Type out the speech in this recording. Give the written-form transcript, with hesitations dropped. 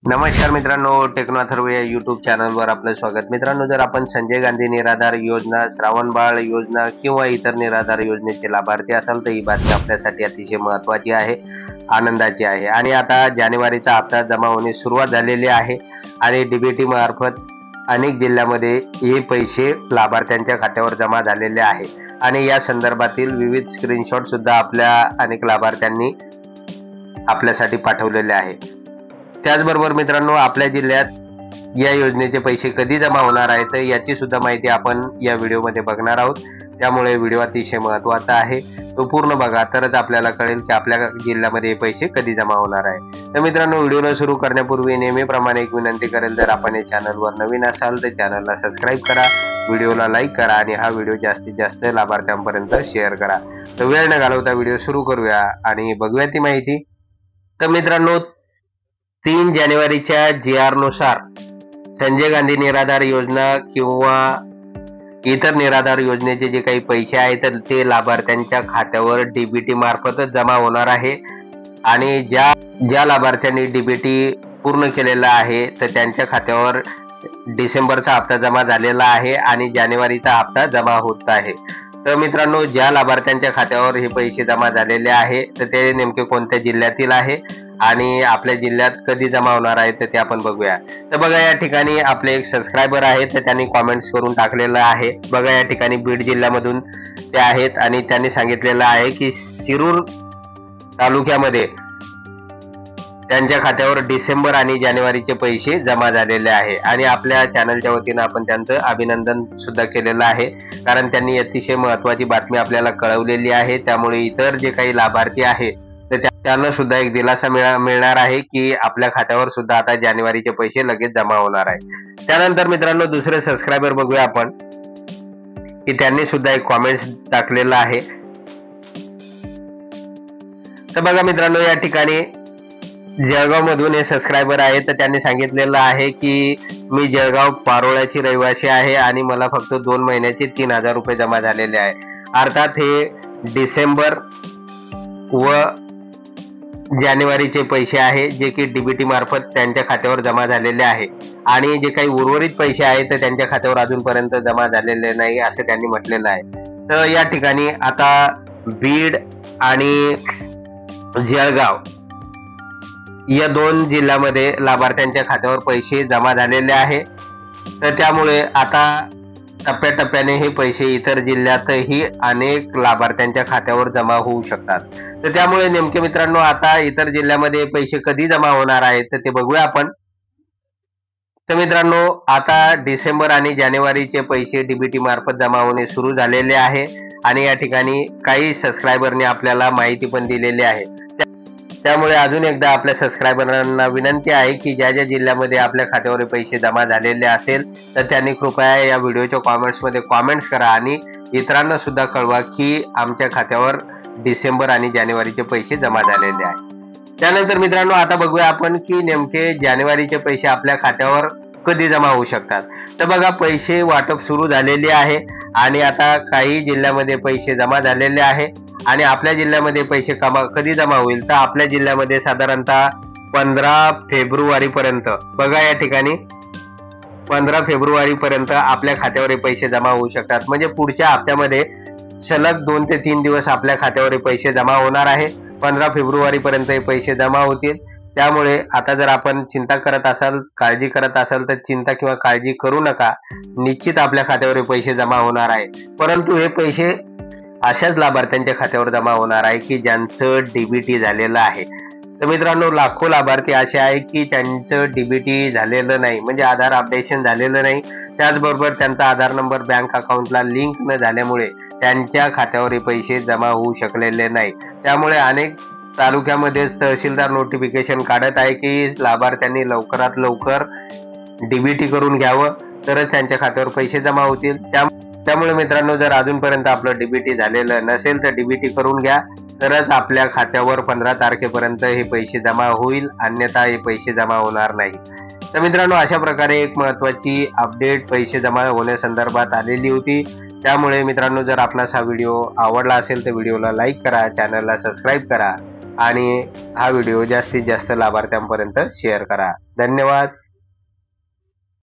नमस्कार मित्रांनो, टेक्नो अथर्व या यूट्यूब चॅनलवर आपलं स्वागत। मित्रांनो, जर आपण संजय गांधी निराधार योजना, श्रावण बाळ योजना किंवा इतर निराधार योजनेचे लाभार्थी असाल तर ही बातमी आपल्यासाठी अतिशय महत्त्वाची आहे, आनंदाची आहे। आणि आता जानेवारीचा हप्ता जमा होणे सुरुवात झालेली आहे आणि डीबीटी मार्फत अनेक जिल्ह्यामध्ये हे पैसे लाभार्थ्यांच्या खात्यावर जमा झालेले आहे आणि या संदर्भातील विविध स्क्रीनशॉट सुद्धा आपल्या अनेक लाभार्थ्यांनी आपल्यासाठी पाठवलेले आहे। त्याचबरोबर मित्रांनो, आपल्या जिल्ह्यात या योजनेचे पैसे कधी जमा होणार आहेत याची सुद्धा माहिती आपण या व्हिडिओमध्ये बघणार आहोत। त्यामुळे व्हिडिओ अतिशय महत्त्वाचा आहे, तो पूर्ण बघा तरच आपल्याला कळेल की आपल्या जिल्ह्यामध्ये हे पैसे कधी जमा होणार आहे। तर मित्रांनो, व्हिडिओला सुरू करण्यापूर्वी नेहमीप्रमाणे एक विनंती करेल, जर आपण या चॅनलवर नवीन असाल तर चॅनलला सबस्क्राईब करा, व्हिडिओला लाईक करा आणि हा व्हिडिओ जास्तीत जास्त लाभार्थ्यांपर्यंत शेअर करा। तर वेळ न घालवता व्हिडिओ सुरू करूया आणि बघूया ती माहिती। तर मित्रांनो, 3 जानेवारीच्या GR नुसार संजय गांधी निराधार योजना किंवा इतर निराधार योजनेचे जे काही पैसे आहेत तर ते लाभार्थ्यांच्या खात्यावर डीबीटी मार्फतच जमा होणार आहे। आणि ज्या लाभार्थ्यांनी डीबीटी पूर्ण केलेला आहे तर त्यांच्या खात्यावर डिसेंबरचा हप्ता जमा झालेला आहे आणि जानेवारीचा हप्ता जमा होत आहे। तर मित्रांनो, ज्या लाभार्थ्यांच्या खात्यावर हे पैसे जमा झालेले आहे तर ते नेमके कोणत्या जिल्ह्यातील आहे आणि आपल्या जिल्ह्यात कधी जमा होणार आहे तर ते आपण बघूया। तर बघा, या ठिकाणी आपले एक सबस्क्रायबर आहेत तर त्यांनी कॉमेंट्स करून टाकलेलं आहे। बघा, या ठिकाणी बीड जिल्ह्यामधून ते आहेत आणि त्यांनी सांगितलेलं आहे की शिरूर तालुक्यामध्ये त्यांच्या खात्यावर डिसेंबर आणि जानेवारीचे पैसे जमा झालेले आहे आणि आपल्या चॅनलच्या वतीनं आपण त्यांचं अभिनंदन सुद्धा केलेलं आहे, कारण त्यांनी अतिशय महत्त्वाची बातमी आपल्याला कळवलेली आहे। त्यामुळे इतर जे काही लाभार्थी आहेत तर त्यांना सुद्धा एक दिलासा मिळणार आहे की आपल्या खात्यावर सुद्धा आता जानेवारीचे पैसे लगेच जमा होणार आहे। त्यानंतर मित्रांनो, दुसरे सबस्क्रायबर बघूया आपण की त्यांनी सुद्धा एक कॉमेंट्स टाकलेला आहे। तर बघा मित्रांनो, या ठिकाणी जळगाव मधून हे सबस्क्रायबर आहेत तर त्यांनी सांगितलेलं आहे की मी जळगाव पारोळ्याची रहिवासी आहे आणि मला फक्त 2 महिन्याचे 3000 रुपये जमा झालेले आहे। अर्थात हे डिसेंबर व जानेवारीचे पैसे आहे जे की डीबीटी मार्फत त्यांच्या खात्यावर जमा झालेले आहे आणि जे काही उर्वरित पैसे आहेत तर त्यांच्या खात्यावर अजूनपर्यंत जमा झालेले नाही असं त्यांनी म्हटलेलं आहे। तर या ठिकाणी आता बीड आणि जळगाव या 2 जिल्ह्यामध्ये लाभार्थ्यांच्या खात्यावर पैसे जमा झालेले आहे। तर त्यामुळे आता टप्प्याटप्प्याने हे पैसे इतर जिल्ह्यातही अनेक लाभार्थ्यांच्या खात्यावर जमा होऊ शकतात। तर त्यामुळे नेमके मित्रांनो, आता इतर जिल्ह्यामध्ये पैसे कधी जमा होणार आहेत तर ते बघूया आपण। तर मित्रांनो, आता डिसेंबर आणि जानेवारीचे पैसे डीबीटी मार्फत जमा होणे सुरू झालेले आहे आणि या ठिकाणी काही सबस्क्रायबरने आपल्याला माहिती पण दिलेली आहे। त्यामुळे अजून एकदा आपल्या सबस्क्रायबरांना विनंती आहे की ज्या जिल्ह्यामध्ये आपल्या खात्यावर पैसे जमा झालेले असेल तर त्यांनी कृपया या व्हिडिओच्या कॉमेंट्समध्ये कॉमेंट्स करा आणि इतरांना सुद्धा कळवा की आमच्या खात्यावर डिसेंबर आणि जानेवारीचे पैसे जमा झालेले आहे। त्यानंतर मित्रांनो, आता बघूया आपण की नेमके जानेवारीचे पैसे आपल्या खात्यावर कधी जमा होऊ शकतात। तर बघा, पैसे वाटप सुरू झालेले आहे आणि आता काही जिल्ह्यामध्ये पैसे जमा झालेले आहे आणि आपल्या जिल्ह्यामध्ये पैसे कधी जमा होईल तर आपल्या जिल्ह्यामध्ये साधारणतः 15 फेब्रुवारीपर्यंत, बघा या ठिकाणी 15 फेब्रुवारीपर्यंत आपल्या खात्यावर हे पैसे जमा होऊ शकतात। म्हणजे पुढच्या हप्त्यामध्ये सलग 2 ते 3 दिवस आपल्या खात्यावर हे पैसे जमा होणार आहे। 15 फेब्रुवारीपर्यंत हे पैसे जमा होतील। त्यामुळे आता जर आपण चिंता करत असाल, काळजी करत असाल तर चिंता किंवा काळजी करू नका, निश्चित आपल्या खात्यावर हे पैसे जमा होणार आहे। परंतु हे पैसे अशाच लाभार्थ्यांच्या खात्यावर जमा होणार आहे की ज्यांचं डीबीटी झालेलं आहे। तर मित्रांनो, लाखो लाभार्थी असे आहे की त्यांचं डीबीटी झालेलं नाही, म्हणजे आधार अपडेशन झालेलं नाही, त्याचबरोबर त्यांचा आधार नंबर बँक अकाउंटला लिंक न झाल्यामुळे त्यांच्या खात्यावर हे पैसे जमा होऊ शकलेले नाही। त्यामुळे अनेक तालुक्यामध्ये तहसीलदार नोटिफिकेशन काढत आहे की लाभार्थ्यांनी लवकरात लवकर डीबीटी करून घ्यावं तरच त्यांच्या खात्यावर पैसे जमा होतील। त्यामुळे मित्रांनो, जर अजूनपर्यंत आपलं डीबीटी झालेलं नसेल तर डीबीटी करून घ्या, तरच आपल्या खात्यावर 15 तारखेपर्यंत हे पैसे जमा होईल, अन्यथा हे पैसे जमा होणार नाही। तर मित्रांनो, अशा प्रकारे एक महत्त्वाची अपडेट पैसे जमा होण्यासंदर्भात आलेली होती। त्यामुळे मित्रांनो, जर आपणास हा व्हिडिओ आवडला असेल तर व्हिडिओला लाईक करा, चॅनलला सबस्क्राईब करा आणि हा व्हिडिओ जास्तीत जास्त लाभार्थ्यांपर्यंत शेअर करा. धन्यवाद.